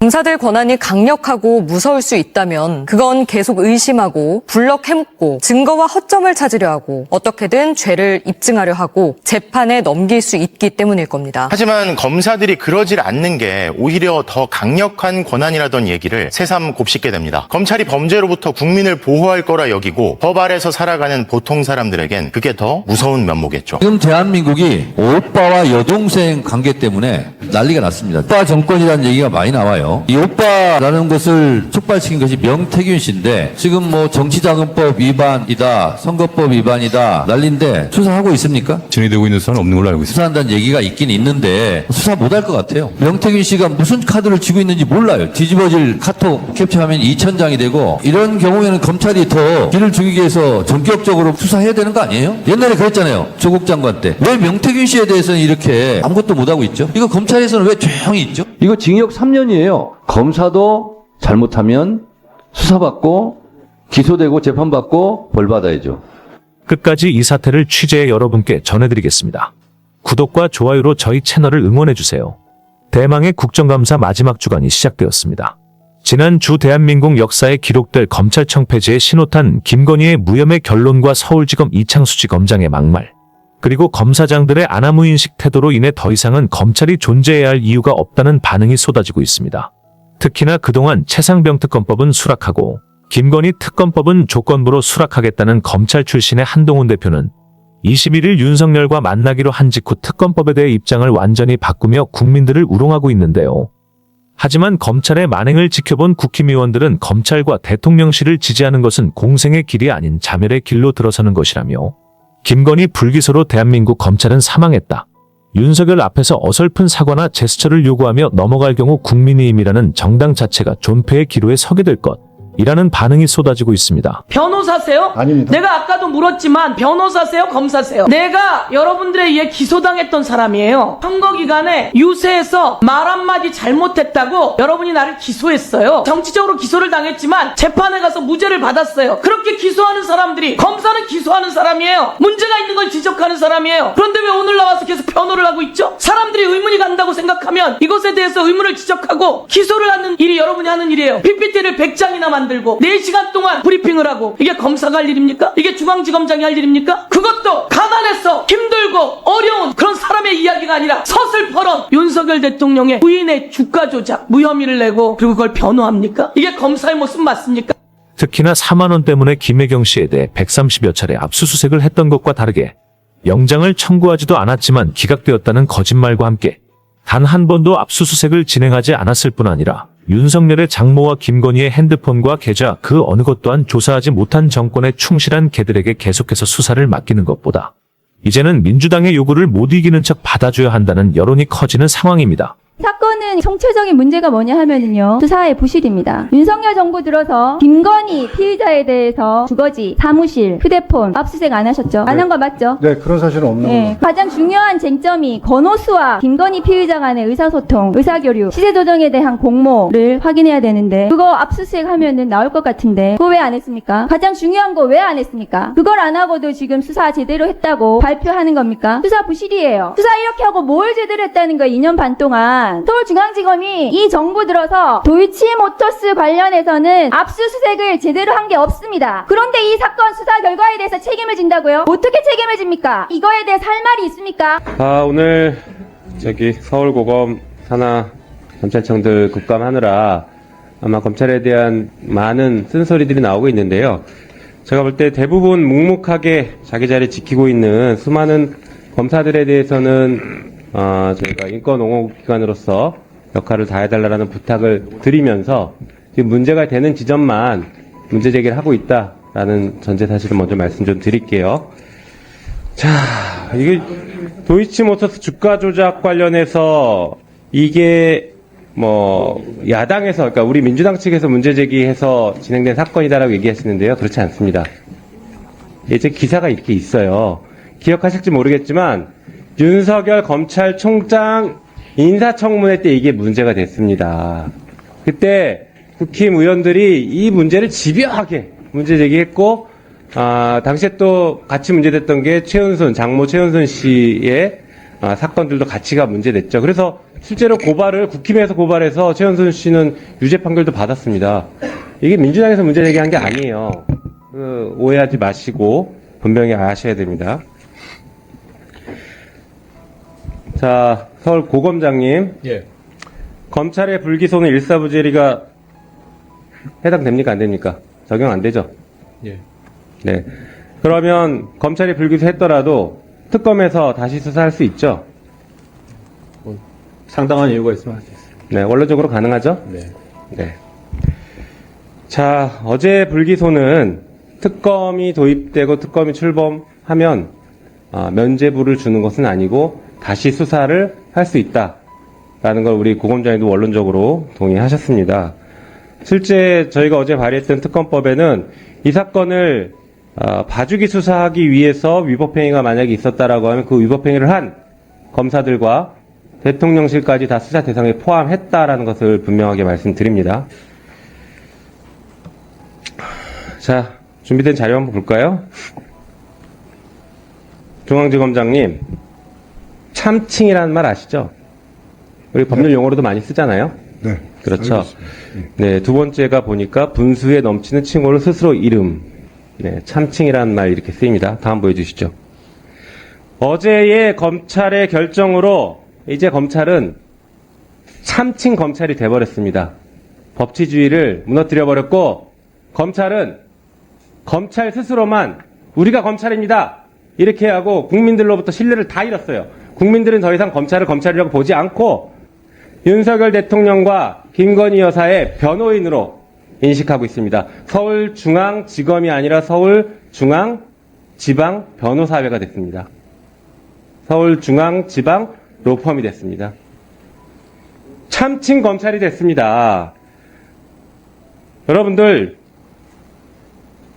검사들 권한이 강력하고 무서울 수 있다면 그건 계속 의심하고 불러 캐묻고 증거와 허점을 찾으려 하고 어떻게든 죄를 입증하려 하고 재판에 넘길 수 있기 때문일 겁니다. 하지만 검사들이 그러질 않는 게 오히려 더 강력한 권한이라던 얘기를 새삼 곱씹게 됩니다. 검찰이 범죄로부터 국민을 보호할 거라 여기고 법 아래서 살아가는 보통 사람들에겐 그게 더 무서운 면모겠죠. 지금 대한민국이 오빠와 여동생 관계 때문에 난리가 났습니다. 오빠 정권이라는 얘기가 많이 나와요. 이 오빠라는 것을 촉발시킨 것이 명태균 씨인데 지금 뭐 정치자금법 위반이다, 선거법 위반이다 난리인데 수사하고 있습니까? 진행되고 있는 수사는 없는 걸로 알고 있습니다. 수사한다는 얘기가 있긴 있는데 수사 못할 것 같아요. 명태균 씨가 무슨 카드를 쥐고 있는지 몰라요. 뒤집어질 카톡 캡처하면 2,000장이 되고 이런 경우에는 검찰이 더 길을 죽이기 위해서 전격적으로 수사해야 되는 거 아니에요? 옛날에 그랬잖아요. 조국 장관 때. 왜 명태균 씨에 대해서는 이렇게 아무것도 못하고 있죠? 이거 검찰에서는 왜 조용히 있죠? 이거 징역 3년이에요. 검사도 잘못하면 수사받고 기소되고 재판받고 벌 받아야죠. 끝까지 이 사태를 취재해 여러분께 전해드리겠습니다. 구독과 좋아요로 저희 채널을 응원해주세요. 대망의 국정감사 마지막 주간이 시작되었습니다. 지난 주 대한민국 역사에 기록될 검찰청 폐지의 신호탄 김건희의 무혐의 결론과 서울지검 이창수지검장의 막말, 그리고 검사장들의 아나무인식 태도로 인해 더 이상은 검찰이 존재해야 할 이유가 없다는 반응이 쏟아지고 있습니다. 특히나 그동안 최상병 특검법은 수락하고 김건희 특검법은 조건부로 수락하겠다는 검찰 출신의 한동훈 대표는 21일 윤석열과 만나기로 한 직후 특검법에 대해 입장을 완전히 바꾸며 국민들을 우롱하고 있는데요. 하지만 검찰의 만행을 지켜본 국힘의원들은 검찰과 대통령실을 지지하는 것은 공생의 길이 아닌 자멸의 길로 들어서는 것이라며 김건희 불기소로 대한민국 검찰은 사망했다. 윤석열 앞에서 어설픈 사과나 제스처를 요구하며 넘어갈 경우 국민의힘이라는 정당 자체가 존폐의 기로에 서게 될 것이라는 반응이 쏟아지고 있습니다. 변호사세요? 아닙니다. 내가 아까도 물었지만 변호사세요? 검사세요? 내가 여러분들에 의해 기소당했던 사람이에요. 선거 기간에 유세에서 말 한마디 잘못했다고 여러분이 나를 기소했어요. 정치적으로 기소를 당했지만 재판에 가서 무죄를 받았어요. 그렇게 기소하는 사람들이, 검사는 기소하는 사람이에요. 문제가 있는 걸 지적하는 사람이에요. 그런데 왜 오늘 나와서 계속 변호를 하고 있죠? 사람들이 의문이 간다고 생각하면 이것에 대해서 의문을 지적하고 기소를 하는 일이 여러분이 하는 일이에요. PPT를 100장이나 만들고 4시간 동안 브리핑을 하고, 이게 검사가 할 일입니까? 이게 중앙지검장이 할 일입니까? 그것도 가난해서 힘들고 어려운 그런 사람의 이야기가 아니라 서슬퍼런 윤석열 대통령의 부인의 주가 조작 무혐의를 내고 그리고 그걸 변호합니까? 이게 검사의 모습 맞습니까? 특히나 4만 원 때문에 김혜경 씨에 대해 130여 차례 압수수색을 했던 것과 다르게 영장을 청구하지도 않았지만 기각되었다는 거짓말과 함께 단 한 번도 압수수색을 진행하지 않았을 뿐 아니라 윤석열의 장모와 김건희의 핸드폰과 계좌 그 어느 것 또한 조사하지 못한 정권에 충실한 개들에게 계속해서 수사를 맡기는 것보다 이제는 민주당의 요구를 못 이기는 척 받아줘야 한다는 여론이 커지는 상황입니다. 사건은 총체적인 문제가 뭐냐 하면은요, 수사의 부실입니다. 윤석열 정부 들어서 김건희 피의자에 대해서 주거지, 사무실, 휴대폰 압수수색 안 하셨죠? 안 한 거 맞죠? 네, 그런 사실은 없는 거죠. 가장 중요한 쟁점이 권오수와 김건희 피의자 간의 의사소통, 의사교류, 시세조정에 대한 공모를 확인해야 되는데 그거 압수수색 하면은 나올 것 같은데 그거 왜 안 했습니까? 가장 중요한 거 왜 안 했습니까? 그걸 안 하고도 지금 수사 제대로 했다고 발표하는 겁니까? 수사 부실이에요. 수사 이렇게 하고 뭘 제대로 했다는 거예요? 2년 반 동안. 서울중앙지검이 이 정부 들어서 도이치모터스 관련해서는 압수수색을 제대로 한 게 없습니다. 그런데 이 사건 수사 결과에 대해서 책임을 진다고요? 어떻게 책임을 집니까? 이거에 대해서 할 말이 있습니까? 오늘 서울고검 산하 검찰청들 국감하느라 아마 검찰에 대한 많은 쓴소리들이 나오고 있는데요. 제가 볼 때 대부분 묵묵하게 자기 자리 지키고 있는 수많은 검사들에 대해서는 저희가 인권옹호기관으로서 역할을 다해달라는 부탁을 드리면서 지금 문제가 되는 지점만 문제 제기를 하고 있다라는 전제 사실을 먼저 말씀 좀 드릴게요. 자, 이게 도이치모터스 주가 조작 관련해서 이게 야당에서, 그러니까 우리 민주당 측에서 문제 제기해서 진행된 사건이다라고 얘기하시는데요. 그렇지 않습니다. 예전 기사가 이렇게 있어요. 기억하실지 모르겠지만 윤석열 검찰총장 인사청문회 때 이게 문제가 됐습니다. 그때 국힘 의원들이 이 문제를 집요하게 문제 제기했고, 당시에 또 같이 문제됐던 게 장모 최은순 씨의 사건들도 같이가 문제됐죠. 그래서 실제로 국힘에서 고발해서 최현순 씨는 유죄 판결도 받았습니다. 이게 민주당에서 문제 제기한 게 아니에요. 오해하지 마시고 분명히 아셔야 됩니다. 자, 서울 고검장님. 예. 검찰의 불기소는 일사부재리가 해당됩니까? 안 됩니까? 적용 안 되죠? 예. 네. 그러면 검찰이 불기소했더라도 특검에서 다시 수사할 수 있죠? 상당한 이유가 있으면 할 수 있습니다. 네. 원론적으로 가능하죠? 네. 네. 자, 어제 불기소는 특검이 도입되고 특검이 출범하면 면죄부를 주는 것은 아니고 다시 수사를 할 수 있다라는 걸 우리 고검장님도 원론적으로 동의하셨습니다. 실제 저희가 어제 발의했던 특검법에는 이 사건을 봐주기 수사하기 위해서 위법행위가 만약에 있었다라고 하면 그 위법행위를 한 검사들과 대통령실까지 다 수사 대상에 포함했다라는 것을 분명하게 말씀드립니다. 자, 준비된 자료 한번 볼까요? 중앙지검장님, 참칭이라는 말 아시죠? 우리 법률 용어로도 많이 쓰잖아요? 네. 그렇죠. 알겠습니다. 네, 두 번째가 보니까 분수에 넘치는 칭호를 스스로 이름. 네, 참칭이라는 말 이렇게 쓰입니다. 다음 보여주시죠. 어제의 검찰의 결정으로 이제 검찰은 참칭 검찰이 돼버렸습니다. 법치주의를 무너뜨려버렸고 검찰은 검찰 스스로만 우리가 검찰입니다. 이렇게 하고 국민들로부터 신뢰를 다 잃었어요. 국민들은 더 이상 검찰을 검찰이라고 보지 않고 윤석열 대통령과 김건희 여사의 변호인으로 인식하고 있습니다. 서울중앙지검이 아니라 서울중앙지방변호사회가 됐습니다. 서울중앙지방 로펌이 됐습니다. 참칭 검찰이 됐습니다. 여러분들,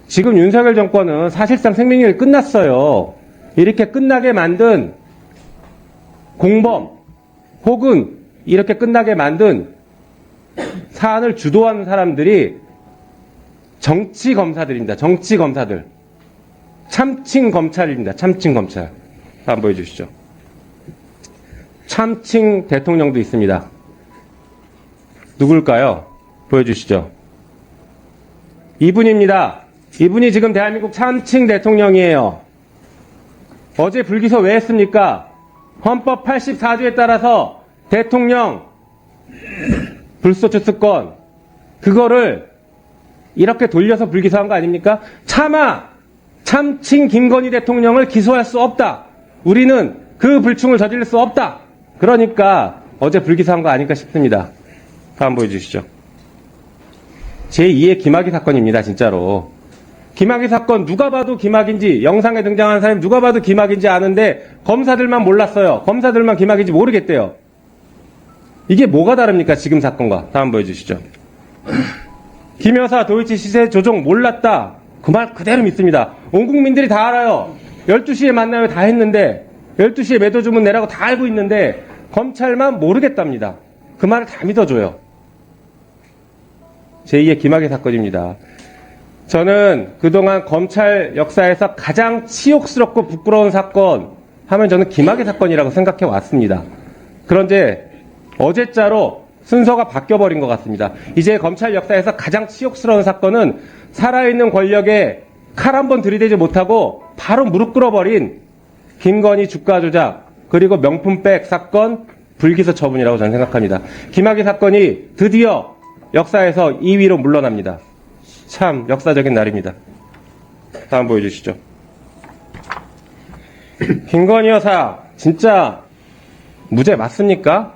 지금 윤석열 정권은 사실상 생명력이 끝났어요. 이렇게 끝나게 만든 공범 혹은 이렇게 끝나게 만든 사안을 주도하는 사람들이 정치 검사들입니다. 정치 검사들. 참칭 검찰입니다. 참칭 검찰. 한번 보여주시죠. 참칭 대통령도 있습니다. 누굴까요? 보여주시죠. 이분입니다. 이분이 지금 대한민국 참칭 대통령이에요. 어제 불기소 왜 했습니까? 헌법 84조에 따라서 대통령 불소추 특권 그거를 이렇게 돌려서 불기소한 거 아닙니까? 차마 참칭 김건희 대통령을 기소할 수 없다. 우리는 그 불충을 저지를 수 없다. 그러니까 어제 불기소한 거 아닐까 싶습니다. 다음 보여주시죠. 제2의 김학의 사건입니다. 진짜로. 김학의 사건 누가 봐도 김학인지 영상에 등장하는 사람이 누가 봐도 김학인지 아는데 검사들만 몰랐어요. 검사들만 김학인지 모르겠대요. 이게 뭐가 다릅니까? 지금 사건과. 다음 보여주시죠. 김 여사 도이치 시세 조정 몰랐다. 그 말 그대로 믿습니다. 온 국민들이 다 알아요. 12시에 만나요 다 했는데 12시에 매도 주문 내라고 다 알고 있는데 검찰만 모르겠답니다. 그 말을 다 믿어줘요. 제2의 김학의 사건입니다. 저는 그동안 검찰 역사에서 가장 치욕스럽고 부끄러운 사건 하면 저는 김학의 사건이라고 생각해 왔습니다. 그런데 어제자로 순서가 바뀌어버린 것 같습니다. 이제 검찰 역사에서 가장 치욕스러운 사건은 살아있는 권력에 칼 한 번 들이대지 못하고 바로 무릎 꿇어버린 김건희 주가 조작 그리고 명품백 사건 불기소 처분이라고 저는 생각합니다. 김학의 사건이 드디어 역사에서 2위로 물러납니다. 참 역사적인 날입니다. 다음 보여주시죠. 김건희 여사 진짜 무죄 맞습니까?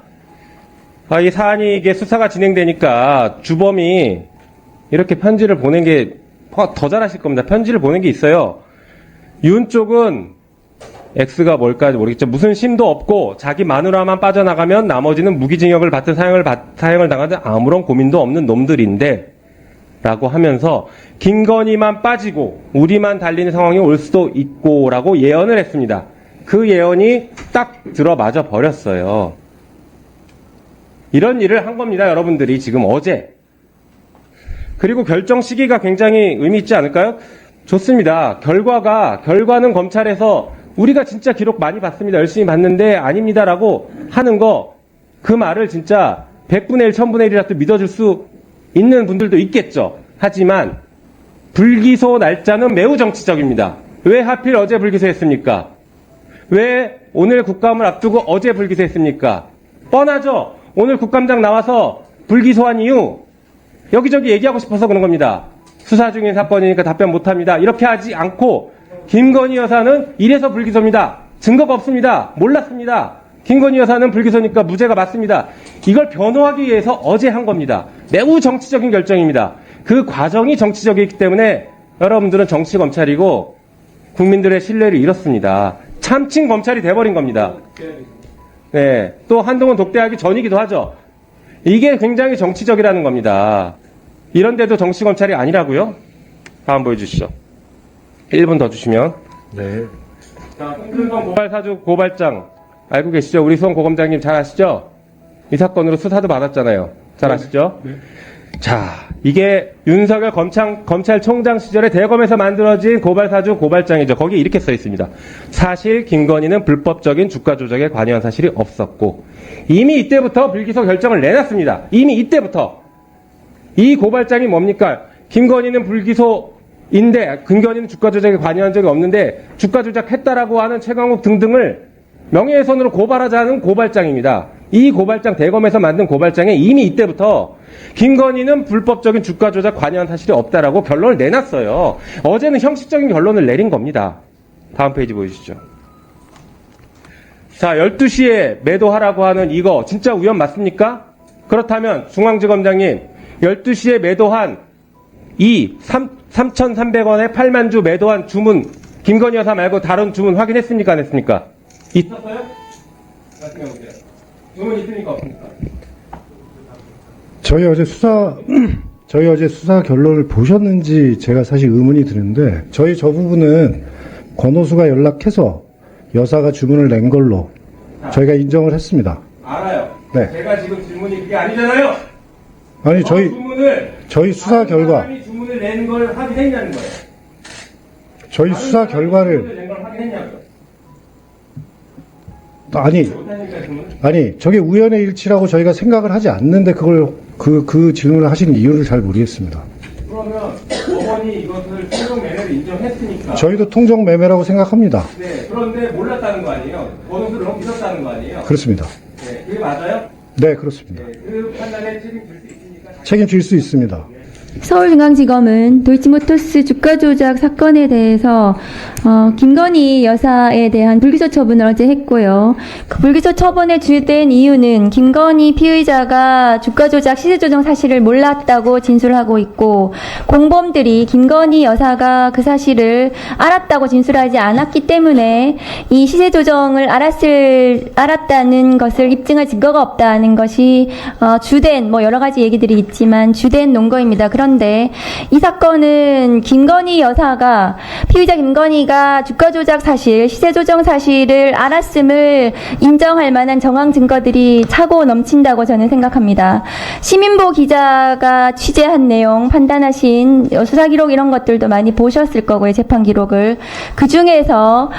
이 사안이 이게 수사가 진행되니까 주범이 이렇게 편지를 보낸 게 더 잘하실 겁니다. 편지를 보낸 게 있어요. 윤 쪽은 X가 뭘까지 모르겠죠. 무슨 심도 없고 자기 마누라만 빠져나가면 나머지는 무기징역을 받든 사형을 당하든 아무런 고민도 없는 놈들인데 라고 하면서 김건희만 빠지고 우리만 달리는 상황이 올 수도 있고 라고 예언을 했습니다. 그 예언이 딱 들어맞아 버렸어요. 이런 일을 한 겁니다. 여러분들이 지금 어제. 그리고 결정 시기가 굉장히 의미 있지 않을까요? 좋습니다. 결과는 검찰에서 우리가 진짜 기록 많이 봤습니다. 열심히 봤는데 아닙니다라고 하는 거 그 말을 진짜 100분의 1, 1000분의 1이라도 믿어줄 수 있는 분들도 있겠죠. 하지만 불기소 날짜는 매우 정치적입니다. 왜 하필 어제 불기소했습니까? 왜 오늘 국감을 앞두고 어제 불기소했습니까? 뻔하죠. 오늘 국감장 나와서 불기소한 이유 여기저기 얘기하고 싶어서 그런 겁니다. 수사 중인 사건이니까 답변 못합니다. 이렇게 하지 않고 김건희 여사는 이래서 불기소입니다. 증거가 없습니다. 몰랐습니다. 김건희 여사는 불기소니까 무죄가 맞습니다. 이걸 변호하기 위해서 어제 한 겁니다. 매우 정치적인 결정입니다. 그 과정이 정치적이기 때문에 여러분들은 정치 검찰이고 국민들의 신뢰를 잃었습니다. 참칭 검찰이 돼버린 겁니다. 네, 또 한동훈 독대하기 전이기도 하죠. 이게 굉장히 정치적이라는 겁니다. 이런데도 정치 검찰이 아니라고요? 다음 보여주시죠. 1분 더 주시면. 네. 자, 홍준성 고발사주 고발장 알고 계시죠? 우리 수원 고검장님 잘 아시죠? 이 사건으로 수사도 받았잖아요. 잘 아시죠? 네. 자, 이게 윤석열 검찰총장 시절에 대검에서 만들어진 고발사주 고발장이죠. 거기에 이렇게 써 있습니다. 사실 김건희는 불법적인 주가 조작에 관여한 사실이 없었고 이미 이때부터 불기소 결정을 내놨습니다. 이미 이때부터. 이 고발장이 뭡니까? 김건희는 불기소인데 김건희는 주가 조작에 관여한 적이 없는데 주가 조작했다라고 하는 최강욱 등등을 명예훼손으로 고발하자는 고발장입니다. 이 고발장 대검에서 만든 고발장에 이미 이때부터 김건희는 불법적인 주가 조작 관여한 사실이 없다라고 결론을 내놨어요. 어제는 형식적인 결론을 내린 겁니다. 다음 페이지 보여주시죠. 자, 12시에 매도하라고 하는 이거 진짜 우연 맞습니까? 그렇다면 중앙지검장님 12시에 매도한 이 3,300원에 8만 주 매도한 주문 김건희 여사 말고 다른 주문 확인했습니까? 안 했습니까? 있었어요? 말씀해보세요. 주문 있습니까? 없습니까? 저희 어제 수사 결론을 보셨는지 제가 사실 의문이 드는데 저 부분은 권오수가 연락해서 여사가 주문을 낸 걸로 저희가 인정을 했습니다. 알아요. 네. 제가 지금 질문이 그게 아니잖아요. 아니 저희 수사 다른 결과 사람이 주문을 낸 걸 확인했냐는 거예요. 저희 수사 주문을 결과를 낸 걸 확인했냐고요. 아니 저게 우연의 일치라고 저희가 생각을 하지 않는데 그걸 그 질문을 하시는 이유를 잘 모르겠습니다. 그러면 법원이 이것을 통정 매매를 인정했으니까. 저희도 통정 매매라고 생각합니다. 네. 그런데 몰랐다는 거 아니에요? 번호수를 너무 믿었다는 거 아니에요? 그렇습니다. 네. 그게 맞아요? 네, 그렇습니다. 네. 그 판단에 책임질 수 있으니까. 책임질 수 있습니다. 서울중앙지검은 도이치모터스 주가 조작 사건에 대해서 김건희 여사에 대한 불기소 처분을 어제 했고요. 그 불기소 처분에 주된 이유는 김건희 피의자가 주가 조작 시세 조정 사실을 몰랐다고 진술하고 있고 공범들이 김건희 여사가 그 사실을 알았다고 진술하지 않았기 때문에 이 시세 조정을 알았다는 것을 입증할 증거가 없다는 것이 주된 여러 가지 얘기들이 있지만 주된 논거입니다. 그런데 이 사건은 김건희 여사가 피의자 김건희가 주가 조작 사실, 시세 조정 사실을 알았음을 인정할 만한 정황 증거들이 차고 넘친다고 저는 생각합니다. 시민보 기자가 취재한 내용, 판단하신 수사 기록 이런 것들도 많이 보셨을 거고요. 재판 기록을. 그 중에서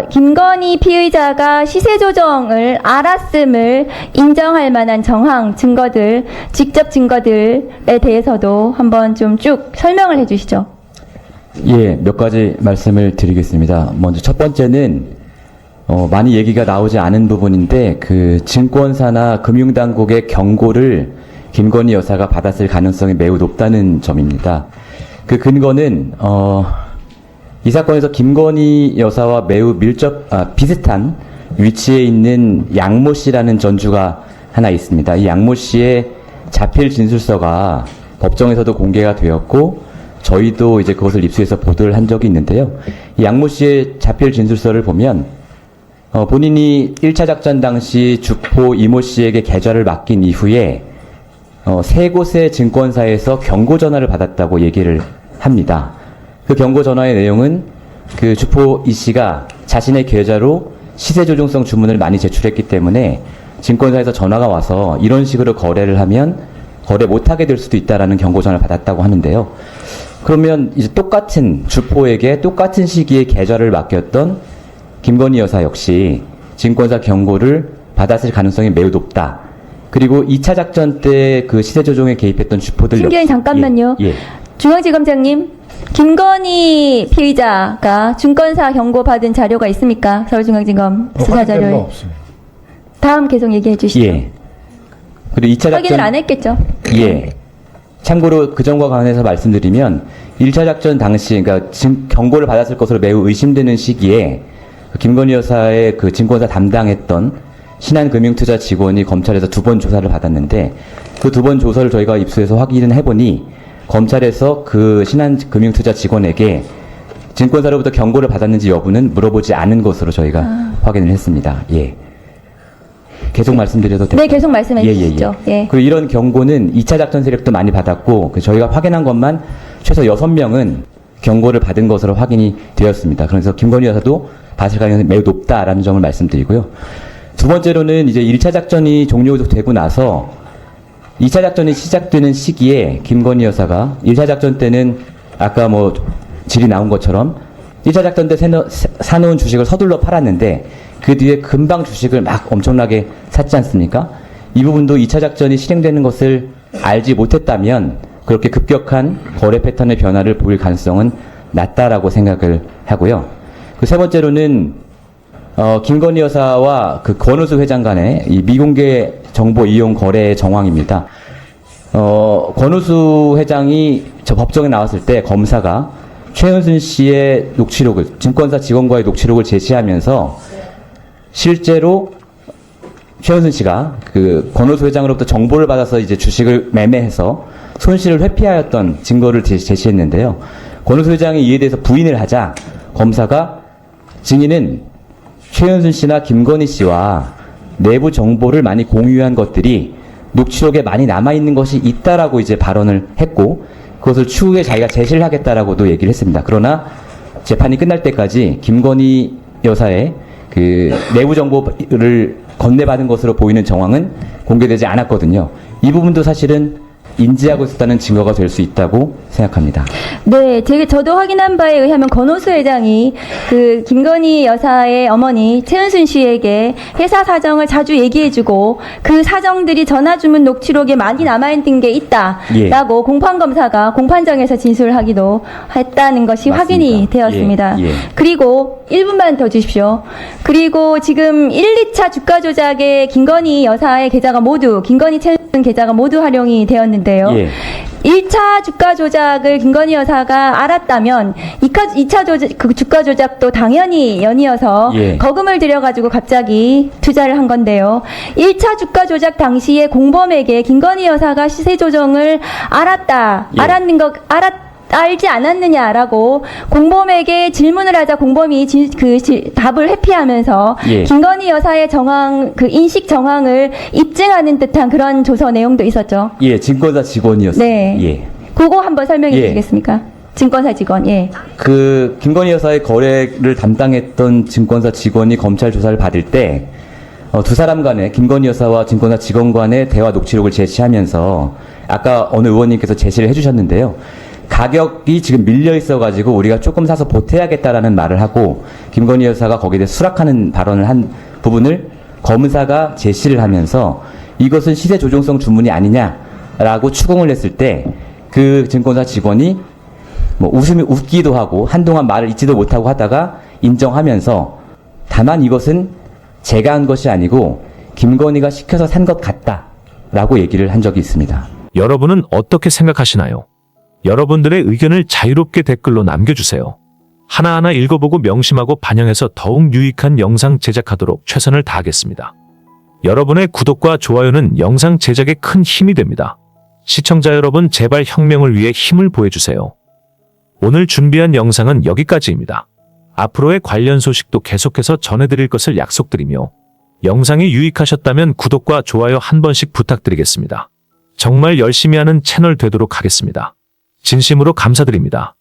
김건희 피의자가 시세 조정을 알았음을 인정할 만한 정황 증거들, 직접 증거들에 대해서도 한번 좀 쭉 설명을 해주시죠. 예, 몇 가지 말씀을 드리겠습니다. 먼저 첫 번째는 많이 얘기가 나오지 않은 부분인데 그 증권사나 금융당국의 경고를 김건희 여사가 받았을 가능성이 매우 높다는 점입니다. 그 근거는 이 사건에서 김건희 여사와 매우 비슷한 위치에 있는 양모 씨라는 전주가 하나 있습니다. 이 양모 씨의 자필 진술서가 법정에서도 공개가 되었고 저희도 이제 그것을 입수해서 보도를 한 적이 있는데요. 이 양모 씨의 자필 진술서를 보면 본인이 1차 작전 당시 주포 이모 씨에게 계좌를 맡긴 이후에 세 곳의 증권사에서 경고 전화를 받았다고 얘기를 합니다. 그 경고 전화의 내용은 그 주포 이 씨가 자신의 계좌로 시세 조정성 주문을 많이 제출했기 때문에 증권사에서 전화가 와서 이런 식으로 거래를 하면 거래 못하게 될 수도 있다라는 경고 전화를 받았다고 하는데요. 그러면 이제 똑같은 주포에게 똑같은 시기에 계좌를 맡겼던 김건희 여사 역시 증권사 경고를 받았을 가능성이 매우 높다. 그리고 2차 작전 때 그 시세 조정에 개입했던 주포들 심기현 잠깐만요. 예. 중앙지검장님, 김건희 피의자가 증권사 경고받은 자료가 있습니까? 서울중앙지검 수사 자료에. 없습니다. 다음 계속 얘기해 주시죠. 예. 그리고 2차 확인을 작전 안 했겠죠? 예. 참고로 그 점과 관해서 말씀드리면 1차 작전 당시 그러니까 경고를 받았을 것으로 매우 의심되는 시기에 김건희 여사의 그 증권사 담당했던 신한금융투자 직원이 검찰에서 2번 조사를 받았는데 그 2번 조사를 저희가 입수해서 확인을 해보니 검찰에서 그 신한금융투자 직원에게 증권사로부터 경고를 받았는지 여부는 물어보지 않은 것으로 저희가 확인을 했습니다. 예. 계속 말씀드려도 될까요? 네, 계속 말씀해 주시죠. 예. 그리고 이런 경고는 2차 작전 세력도 많이 받았고 저희가 확인한 것만 최소 6명은 경고를 받은 것으로 확인이 되었습니다. 그래서 김건희 여사도 받을 가능성이 매우 높다라는 점을 말씀드리고요. 두 번째로는 이제 1차 작전이 종료되고 나서 2차 작전이 시작되는 시기에 김건희 여사가 1차 작전 때는 아까 뭐 질이 나온 것처럼 1차 작전 때 사놓은 주식을 서둘러 팔았는데 그 뒤에 금방 주식을 막 엄청나게 샀지 않습니까? 이 부분도 2차 작전이 실행되는 것을 알지 못했다면 그렇게 급격한 거래 패턴의 변화를 보일 가능성은 낮다라고 생각을 하고요. 그 세 번째로는 김건희 여사와 그 권오수 회장 간의 이 미공개 정보 이용 거래 정황입니다. 권오수 회장이 저 법정에 나왔을 때 검사가 최은순 씨의 녹취록을 증권사 직원과의 녹취록을 제시하면서 실제로 최은순 씨가 그 권오수 회장으로부터 정보를 받아서 이제 주식을 매매해서 손실을 회피하였던 증거를 제시했는데요. 권오수 회장이 이에 대해서 부인을 하자 검사가 증인은 최은순 씨나 김건희 씨와 내부 정보를 많이 공유한 것들이 녹취록에 많이 남아있는 것이 있다라고 이제 발언을 했고 그것을 추후에 자기가 제시를 하겠다라고도 얘기를 했습니다. 그러나 재판이 끝날 때까지 김건희 여사의 그 내부 정보를 건네받은 것으로 보이는 정황은 공개되지 않았거든요. 이 부분도 사실은 인지하고 있었다는 증거가 될 수 있다고 생각합니다. 네, 저도 확인한 바에 의하면 권오수 회장이 그 김건희 여사의 어머니 최은순 씨에게 회사 사정을 자주 얘기해주고 그 사정들이 전화주문 녹취록에 많이 남아있는 게 있다라고 공판검사가 공판장에서 진술하기도 했다는 것이 맞습니다. 확인이 되었습니다. 예. 그리고 1분만 더 주십시오. 그리고 지금 1, 2차 주가 조작에 김건희 여사의 계좌가 모두 김건희 최은순 계좌가 모두 활용이 되었는데요. 예. 1차 주가 조작을 김건희 여사가 알았다면 2차 그 주가 조작도 당연히 연이어서 예. 거금을 들여가지고 갑자기 투자를 한 건데요. 1차 주가 조작 당시에 공범에게 김건희 여사가 시세 조정을 예. 알지 않았느냐라고 공범에게 질문을 하자 공범이 답을 회피하면서 예. 김건희 여사의 정황, 그 인식 정황을 입증하는 듯한 그런 조서 내용도 있었죠. 예, 증권사 직원이었습니다. 네. 예. 그거 한번 설명해 예. 주시겠습니까? 증권사 직원, 예. 그 김건희 여사의 거래를 담당했던 증권사 직원이 검찰 조사를 받을 때 두 사람 간의 김건희 여사와 증권사 직원 간의 대화 녹취록을 제시하면서 아까 어느 의원님께서 제시를 해주셨는데요. 가격이 지금 밀려 있어가지고 우리가 조금 사서 보태야겠다라는 말을 하고 김건희 여사가 거기에 대해 수락하는 발언을 한 부분을 검사가 제시를 하면서 이것은 시세 조정성 주문이 아니냐라고 추궁을 했을 때 그 증권사 직원이 뭐 웃기도 하고 한동안 말을 잇지도 못하고 하다가 인정하면서 다만 이것은 제가 한 것이 아니고 김건희가 시켜서 산 것 같다라고 얘기를 한 적이 있습니다. 여러분은 어떻게 생각하시나요? 여러분들의 의견을 자유롭게 댓글로 남겨주세요. 하나하나 읽어보고 명심하고 반영해서 더욱 유익한 영상 제작하도록 최선을 다하겠습니다. 여러분의 구독과 좋아요는 영상 제작에 큰 힘이 됩니다. 시청자 여러분 제발 혁명을 위해 힘을 보여주세요. 오늘 준비한 영상은 여기까지입니다. 앞으로의 관련 소식도 계속해서 전해드릴 것을 약속드리며 영상이 유익하셨다면 구독과 좋아요 한 번씩 부탁드리겠습니다. 정말 열심히 하는 채널 되도록 하겠습니다. 진심으로 감사드립니다.